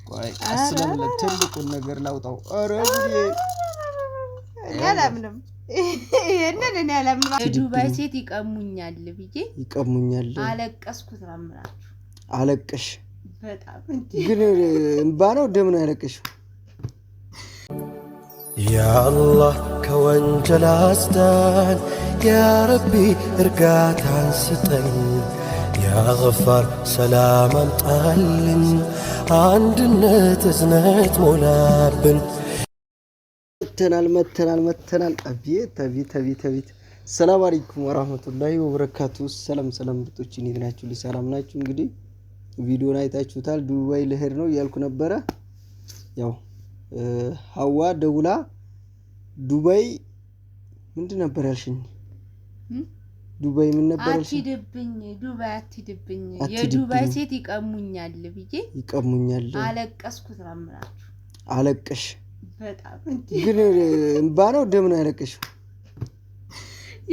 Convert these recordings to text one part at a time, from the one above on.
ቆይ አስለም ትልቁን ነገር ላውጣው ኧረ ጉዴ ያላምንም ይሄንን እኔ ያላምንም ዱባይ ሴት ይቀሙኛል ብዬ ይቀሙኛል አለቀስኩት አምራችሁ አለቀሽ በጣም ግን እንባ ነው ደም ነው ያለቀሽው يا الله كوانجل أسدان يا ربي ارقات عن ستن يا غفار سلام امطالن عندنا تزنت مولابن متنال أبيت السلام عليكم ورحمة الله وبركاته سلام بتوچين يدناچو لي سلام ناچو እንግዲህ ቪዲዮን አይታችሁታል ዱባይ ልሄድ ነው ያልኩ ነበር ያው ሐዋ ደውላ ዱባይ ምንድን ነበር ያልሽኝ ዱባይ ምን ነበር ያልሽኝ አትሂድብኝ የዱባይ ሴት ይቀሙኛል ብዬ ይቀሙኛል አለቀስኩት አምራችሁ አለቀሽ በጣም ግን እንባ ነው ደም ነው ያለቀሽው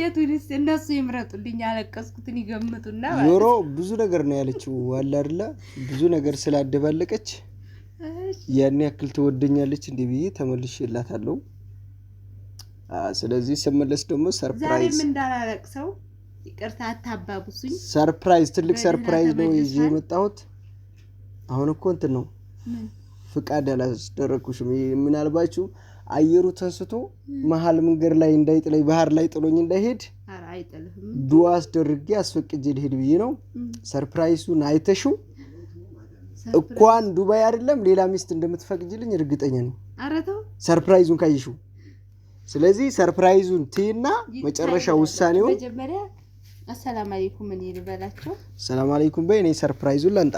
የቱሪስት እነሱ ይምረጡልኝ አለቀስኩትን ይገምቱና ዞሮ ብዙ ነገር ነው ያለችው አለ አይደለ ብዙ ነገር ስላደባለቀች ያን ያክል ተወደኛለች እንዴ ብዬ ተመልሼላታለሁ ስለዚህ ስመለስ ደግሞ ሰርፕራይዝ ዛሬም እንዳላለቅሰው ይቅርታ አታባቡኝ ሰርፕራይዝ ትልቅ ሰርፕራይዝ ነው ይዤ የመጣሁት አሁን እኮ እንትን ነው ፍቃድ አላስደረኩሽም ምናልባችሁ አየሩ ተንስቶ መሃል መንገድ ላይ እንዳይጥለኝ ባህር ላይ ጥሎኝ እንዳይሄድ አራ አይጥልህም ዱአ አስደርጌ አስፈቅጄ ልሄድ ብዬ ነው ሰርፕራይዙን አይተሽው እኳን ዱባይ አይደለም ሌላ ሚስት እንደምትፈቅጂልኝ እርግጠኛ ነኝ አረተው ሰርፕራይዙን ካይሹ ስለዚህ ሰርፕራይዙን ቲና መጨረሻ ውሳኔው መጀመሪያ አሰላሙ አለይኩም እኔ ልበላችሁ ሰላም አለይኩም በእኔ ሰርፕራይዙን ላንጣ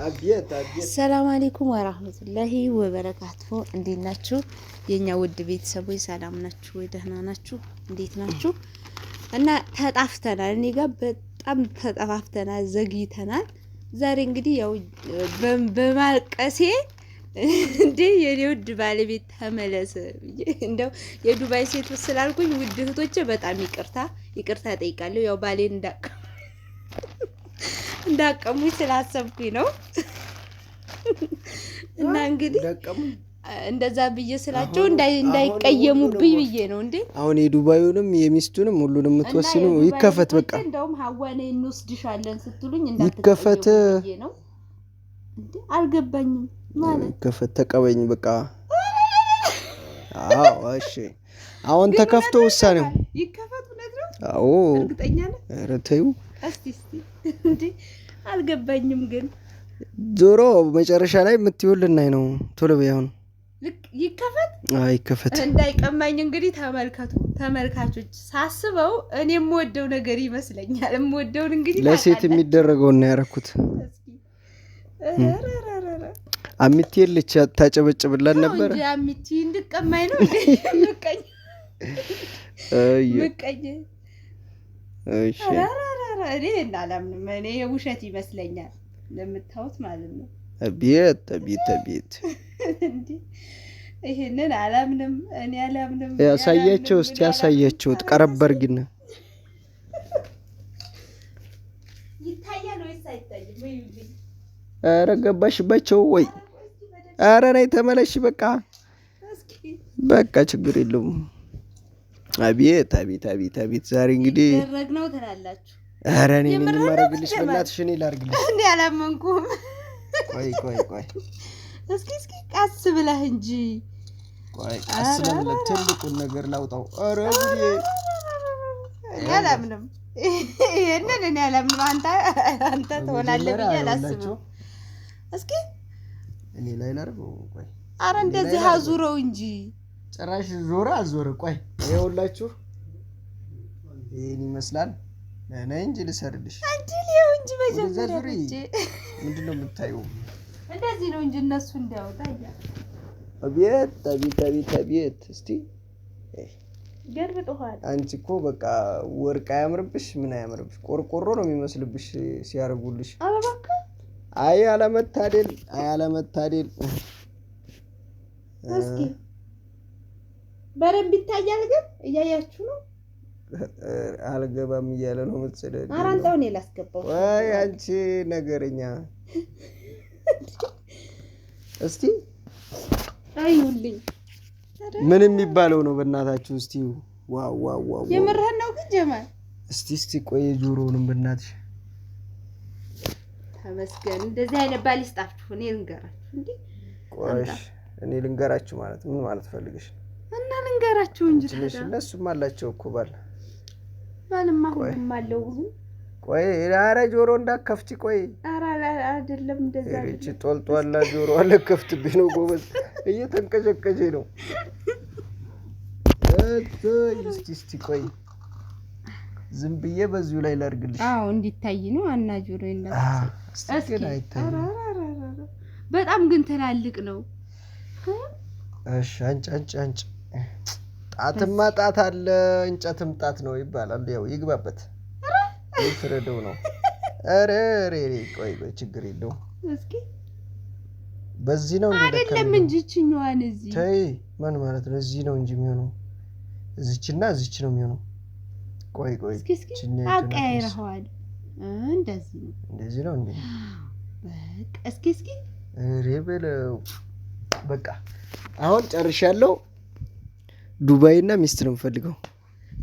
አብየት ሰላም አለይኩም ወራህመቱላሂ ወበረካቱ እንዴት ናችሁ የኛ ውድ ቤተሰቦች ሰላም ናችሁ ወይ ደህና ናችሁ እንዴት ናችሁ እና ተጣፍተናል እኔ ጋር በጣም ተጣፋፍተናል ዘግይተናል ዛሬ እንግዲህ ያው በማልቀሴ እንዴ የኔ ውድ ባለቤት ተመለሰ እንደው የዱባይ ሴት ስላልኩኝ ውድ እህቶቼ በጣም ይቅርታ ጠይቃለሁ ያው ባሌን እንዳቀሙኝ ስላሰብኩኝ ነው እና እንግዲህ እንደዛ ብዬ ስላቸው እንዳይቀየሙብኝ ብዬ ነው እንዴ አሁን የዱባዩንም የሚስቱንም ሁሉንም ምትወስኑ ይከፈት በቃ እንደውም ሐዋኔ እንወስድሻለን ስትሉኝ ይከፈት ነው እንዴ አልገባኝም ማለት ይከፈት ተቀበኝ በቃ አዎ እሺ አሁን ተከፍቶ ውሳኔው ይከፈት ነግረው አዎ እርግጠኛ ነኝ ኧረ ተይው እስቲ እንዴ አልገባኝም ግን ዞሮ መጨረሻ ላይ ምትይውልናይ ነው ቶሎ በያውን ይከፈት ይከፈት እንዳይቀማኝ እንግዲህ ተመልካቾች ሳስበው እኔም ወደው ነገር ይመስለኛል ወደውን እንግዲህ ለሴት የሚደረገው እና ያረኩት አሚቲ ልጅ ታጨበጭብላን ነበር እንዴ አሚቲ እንድቀማኝ ነው ምቀኝ እሺ እኔ እናላምንም እኔ ውሸት ይመስለኛል ለምታውት ማለት ነው አቤት እንዴ ይሄንን አላምንም እኔ አላምንም ያሳያቸው እስቲ ያሳያቸው ተቀረበርግና ይታያል ወይስ አይታይም ወይ ኧረ ገባሽባቸው ወይ ኧረ ነይ ተመለሽ በቃ ችግር የለውም አቤት ዛሬ እንግዲህ ደረግነው ተላላችሁ ኧረ እኔ ምን ማረግልሽ በእናትሽ እኔ ላርግልሽ እኔ አላመንኩም ቆይ እስኪ ቀስ ብለህ እንጂ ቆይ አስለም ትልቁን ነገር ላውጣው ኧረ ጉዴ ያላምንም ይሄንን እኔ ያላምንም አንተ ትሆናለህ ብዬ አላስብም እስኪ እኔ ላይ ላርገው ቆይ አረ እንደዚህ አዙረው እንጂ ጭራሽ አዞረ ቆይ ይኸውላችሁ ይሄን ይመስላል እኔ እንጂ ልሰርልሽ አንቺ ሊው እንጂ በጀመረ እንጂ ምንድነው የምታየው እንደዚህ ነው እንጂ እነሱ እንዳውጣያ አቤት እስቲ ገርብጦሃል አንቺ እኮ በቃ ወርቅ አያምርብሽ ምን አያምርብሽ ቆርቆሮ ነው የሚመስልብሽ ሲያርጉልሽ አባካ አይ አለመታደል እስኪ በረም ቢታያል ግን እያያችሁ ነው አልገባም እያለ ነው መሰለኝ አራንታው ነው ላስገባው ወይ አንቺ ነገርኛ እስቲ አዩልኝ ምን የሚባለው ነው በእናታችሁ እስቲ ዋው ዋው ዋው የምርህን ነው ግን ጀማል እስቲ ቆይ ጆሮውንም በእናትሽ ተመስገን እንደዚህ አይነት ባል ይስጣችሁ እኔ ልንገራችሁ እንዴ ቆይ እኔ ልንገራችሁ ማለት ምን ማለት ፈልገሽ እና ልንገራችሁ እንጂ እነሱም አላቸው እኮ ባልማ ሁሉም አለው ቆይ ኧረ ጆሮ እንዳከፍቺ ቆይ ኧረ አይደለም እንደዛ እቺ ጦልጧላ ጆሮ አለ ከፍትብኝ ነው ጎበዝ እየተንቀጨቀጨ ነው እስቲ ቆይ ዝም ብዬ በዚሁ ላይ ላርግልሽ አዎ እንዲታይ ነው አና ጆሮ ይላል እስቲ አይታይ በጣም ግን ትላልቅ ነው እሺ አንጭ ጣትማ ጣት አለ እንጨትም ጣት ነው ይባላል ያው ይግባበት ይፍረደው ነው አረ ቆይ ችግር የለው እስኪ በዚህ ነው አይደለም እንጂ እቺኛዋን እዚህ ተይ ማን ማለት ነው እዚህ ነው እንጂ የሚሆነው እዚህና እዚች ነው የሚሆነው ቆይ እስኪ አቀያይረዋል እንደዚህ ነው እንዴ በቃ እስኪ በለው በቃ አሁን ጨርሻለሁ ዱባይና ሚስት ነው ፈልገው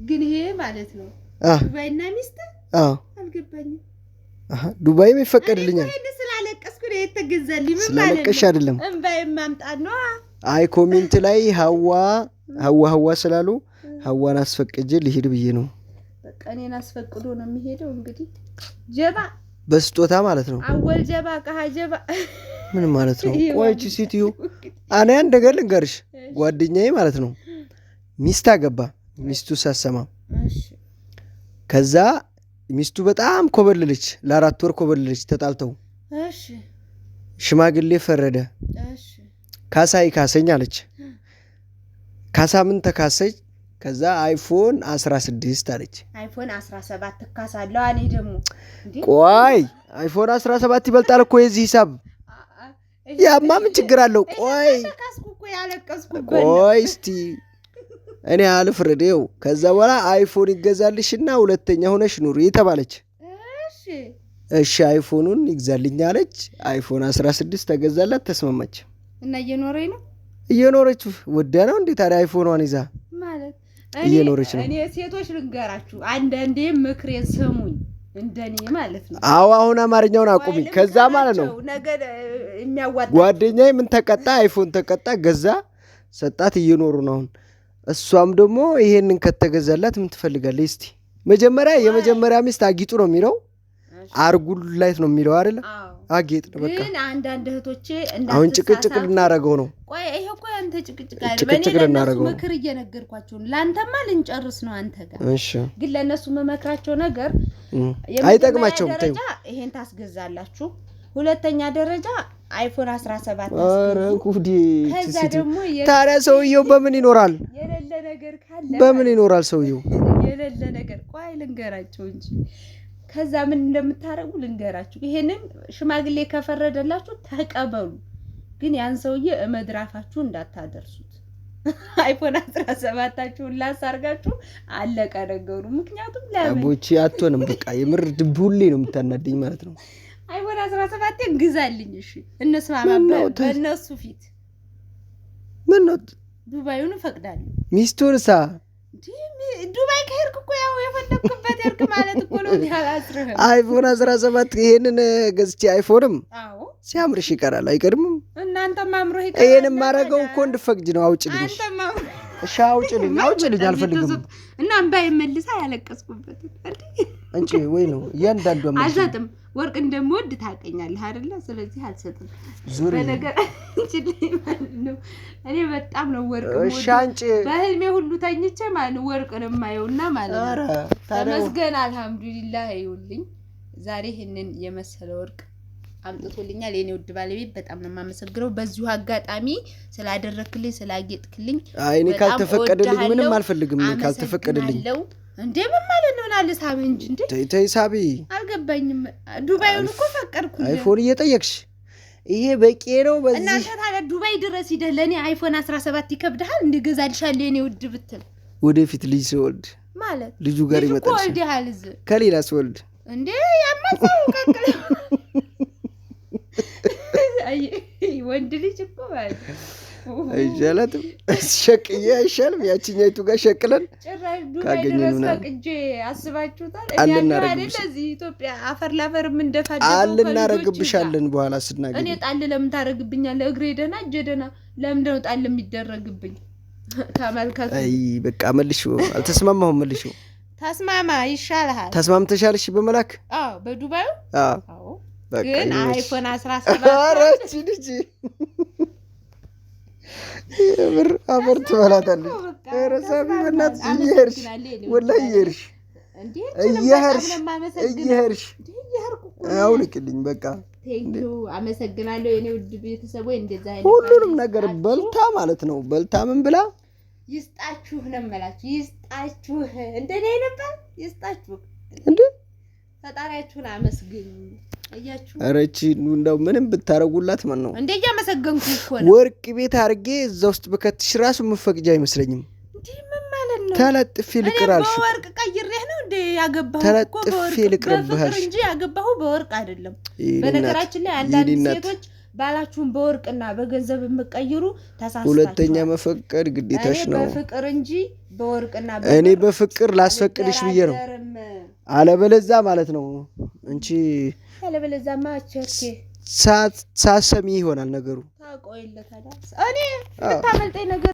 ግን ይሄ ማለት ነው ዱባይና ሚስት አልገባኝም ዱባይ ይፈቀድልኛል እኔ ስላለቀስኩ ነው የተገዛልኝ ምን ማለት ነው ስላለቀሽ አይደለም እንባይ ማምጣት ነው አይ ኮሜንት ላይ ሐዋ ስላሉ ሐዋን አስፈቅጄ ልሄድ ብዬ ነው በቃ እኔን አስፈቅዶ ነው የሚሄደው እንግዲህ ጀባ በስጦታ ማለት ነው አወል ጀባ ከሀጀባ ምን ማለት ነው ቆይቺ ሲቲዩ አኔ አንድ ነገር ልንገርሽ ጓደኛዬ ማለት ነው ሚስት አገባ ሚስቱ ሳሰማ እሺ ከዛ ሚስቱ በጣም ኮበለለች ለአራት ወር ኮበለለች ተጣልተው እሺ ሽማግሌ ፈረደ እሺ ካሳኝ አለች ካሳ ምን ተካሰች ከዛ አይፎን 16 አለች አይፎን 17 ተካሳለው አኔ ደግሞ ቆይ አይፎን 17 ይበልጣል እኮ የዚህ ሂሳብ ያማ ምን ችግር አለው ቆይ ተካስኩ እኮ ያለቀስኩበት ቆይ እስቲ እኔ አልፍረደው ከዛ በኋላ አይፎን ይገዛልሽና ሁለተኛ ሆነሽ ኑሪ ተባለች እሺ አይፎኑን ይግዛልኝ አለች አይፎን 16 ተገዛላት ተስማማች እና እየኖረች ወደ ነው እንዴ ታዲያ አይፎኗን ይዛ ማለት እየኖረች ነው እኔ ሴቶች ልንገራችሁ አንዳንዴ ምክሬን ስሙኝ እንደኔ ማለት ነው አዎ አሁን አማርኛውን አቁሚ ከዛ ማለት ነው ነገር የሚያዋጣ ጓደኛዬ ምን ተቀጣ አይፎን ተቀጣ ገዛ ሰጣት እየኖሩ ነው እሷም ደግሞ ይሄንን ከተገዛላት ምን ትፈልጋለች እስቲ መጀመሪያ የመጀመሪያ ሚስት አጊጡ ነው የሚለው አርጉላይት ነው የሚለው አይደል አጌጥ ነው በቃ ግን አንዳንድ እህቶቼ አሁን ጭቅጭቅ ልናረገው ነው ቆይ ይሄ እኮ አንተ ጭቅጭቅ አይደለም በእኔ ለነሱ ምክር እየነገርኳቸው ላንተማ ልንጨርስ ነው አንተ ጋር እሺ ግን ለነሱ መመክራቸው ነገር አይጠቅማቸውም ደረጃ ይሄን ታስገዛላችሁ ሁለተኛ ደረጃ አይፎን 17 አረ ኩዲ ታዲያ ሰውየው በምን ይኖራል የሌለ ነገር ካለ በምን ይኖራል ሰውየው የሌለ ነገር ቆይ ልንገራቸው እንጂ ከዛ ምን እንደምታረጉ ልንገራችሁ ይሄንን ሽማግሌ ከፈረደላችሁ ተቀበሉ ግን ያን ሰውዬ መድራፋችሁ እንዳታደርሱት አይፎን 17ታችሁን ላሳርጋችሁ አለቀ ነገሩ ምክንያቱም አቦቺ አትሆንም በቃ የምር ሁሌ ነው የምታናደኝ ማለት ነው አይፎን 17 ግዛልኝ እሺ እነሱ ማማበል በእነሱ ፊት ምን ነው ዱባዩን ፈቅዳለሁ ሚስቱንሳ ዱባይ ከሄድክ እኮ ያው የፈለክበት ሄድክ ማለት እኮ ነው ያላስረህ አይፎን 17 ይሄንን ገዝቼ አይፎንም አዎ ሲያምርሽ ይቀራል አይቀርምም እናንተ ማምሮ ይቀራል ይሄንን ማረገው እኮ እንድፈቅጅ ነው አውጭልኝ አንተ ማምሮ እሺ አውጭልኝ አልፈልግም እና አምባይ መልሳ ያለቀስኩበት አንቺ ወይ ነው ያንዳንዱ አልሰጥም ወርቅ እንደምወድ ታቀኛለህ አይደለ ስለዚህ አልሰጥም በነገር ነው እኔ በጣም ነው ወርቅ ወድ ሻንጭ በህልሜ ሁሉ ተኝቼ ማለት ወርቅ ነው የማየውና ማለት ነው ተመስገን አልহামዱሊላህ ይውልኝ ዛሬ ይሄንን የመሰለ ወርቅ አምጥቶልኛል የኔ ውድ ባለቤት በጣም ነው የማመሰግነው በዚሁ አጋጣሚ ስላደረክልኝ ስላጌጥክልኝ አይኔ ካልተፈቀደልኝ ምንም አልፈልግም ካልተፈቀደልኝ እንዴ ምን ማለት ነው ናልሳብ እንጂ እንዴ ተይ ሳቢ አልገባኝም ዱባይውን እኮ ፈቀድኩኝ አይፎን እየጠየቅሽ ይሄ በቂ ነው በዚህ እና ታዲያ ዱባይ ድረስ ሂደህ ለኔ አይፎን 17 ይከብድሃል እንዲገዛልሻል የኔ ውድ ብትል ወደፊት ልጅ ሲወልድ ማለት ልጁ ጋር ይመጣል ወልደሃል ከሌላ ሲወልድ እንዴ ያማሰው ከከለ ወንድ ልጅ እኮ ማለት አይሻላትም? ሸቅዬ አይሻልም? ያቺኛይቱ ጋር ሸቅለን ጭራሽ ዱባይ ድረስ ፈቅጄ አስባችሁታል? እኔ አይደል እዚህ ኢትዮጵያ አፈር ላፈር ምን እንደፋደው አልናረግብሻለን በኋላ ስናገኝ እኔ ጣል ለምን ታረግብኛለህ? እግሬ ደህና እጄ ደህና ለምን ነው ጣል የሚደረግብኝ? ተመልከቱ። አይ በቃ መልሽው። አልተስማማሁም። መልሽው። ተስማማ ይሻልሃል። ተስማምተሻል? እሺ በመላክ አዎ፣ በዱባዩ አዎ። በቃ ግን አይፎን 17 አራቺ ልጅ የምር አፈር ትበላታለች። ረሳቢ በእናት እየሄድሽ ወላሂ እየሄድሽ አውልቅልኝ በቃ ቴንኪው አመሰግናለሁ። የኔ ውድ ቤተሰብ ወይ እንደዛ አይነት ሁሉንም ነገር በልታ ማለት ነው። በልታ ምን ብላ ይስጣችሁ ነው የምላችሁ። ይስጣችሁ እንደኔ ነበር። ይስጣችሁ እንዴ ፈጣሪያችሁን አመስግኑ። አያችሁ አረቺ እንደው ምንም ብታረጉላት ማን ነው እንዴ? ያመሰገንኩ እኮ ነው። ወርቅ ቤት አርጌ እዛ ውስጥ በከትሽ ራሱ መፈቅጃ አይመስለኝም። እንዴ ምን ማለት ነው? ተለጥፊ ልቅራልሽ። በወርቅ ቀይሬህ ነው እንዴ ያገባሁ? ተለጥፊ ልቅርብሽ እንጂ ያገባሁ በወርቅ አይደለም። በነገራችን ላይ አንዳንድ ሴቶች ባላችሁን በወርቅና በገንዘብ የምትቀይሩ ተሳስታችሁ። ሁለተኛ መፈቀድ ግዴታሽ ነው። በፍቅር እንጂ በወርቅና እኔ በፍቅር ላስፈቅድሽ ብዬ ነው። አለበለዛ ማለት ነው እንጂ አለበለዛማ ቸርኬ ሳሰሚ ይሆናል ነገሩ። ታቆይለታል። እኔ ልታመልጠኝ ነገር